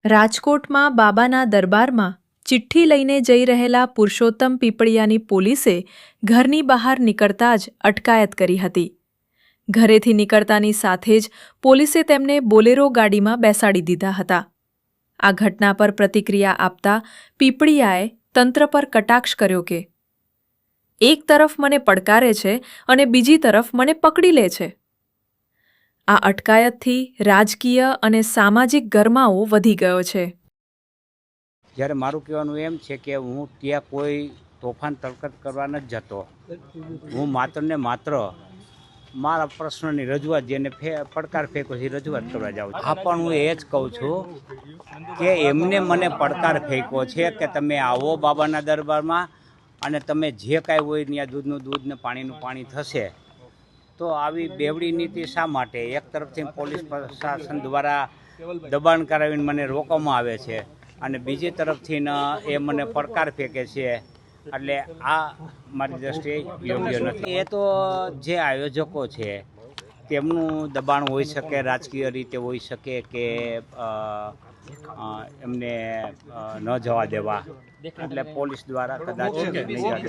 રાજકોટમાં બાબાના દરબારમાં ચિઠ્ઠી લઈને જઈ રહેલા પુરુષોત્તમ પીપળિયાની પોલીસે ઘરની બહાર નીકળતા જ અટકાયત કરી હતી। ઘરેથી નીકળતાની સાથે જ પોલીસે તેમને બોલેરો ગાડીમાં બેસાડી દીધા હતા। આ ઘટના પર પ્રતિક્રિયા આપતા પીપળિયાએ તંત્ર પર કટાક્ષ કર્યો કે એક તરફ મને પડકારે છે અને બીજી તરફ મને પકડી લે છે। આ અટકાયતથી રાજકીય અને સામાજિક ગરમાવો વધી ગયો છે। જ્યારે મારું કહેવાનું એમ છે કે હું ત્યાં કોઈ તોફાન તરકત કરવા નથી જતો। હું માત્ર ને માત્ર મારા પ્રશ્નની રજૂઆત જેને પડકાર ફેંકો છે એ રજૂઆત કરવા જાઉં છું। હા, પણ હું એ જ કહું છું કે એમને મને પડકાર ફેંક્યો છે કે તમે આવો બાબાના દરબારમાં અને તમે જે કાંઈ હોય ત્યાં દૂધનું દૂધ ને પાણીનું પાણી થશે। તો આવી બેવડી નીતિ શા માટે? એક તરફથી પોલીસ પ્રશાસન દ્વારા દબાણ કરાવીને મને રોકવામાં આવે છે અને બીજી તરફથી એ મને પડકાર ફેંકે છે, એટલે આ મારી દ્રષ્ટિએ યોગ્ય નથી। એ તો જે આયોજકો છે તેમનું દબાણ હોઈ શકે, રાજકીય રીતે હોઈ શકે કે એમને ન જવા દેવા, એટલે પોલીસ દ્વારા કદાચ નહીં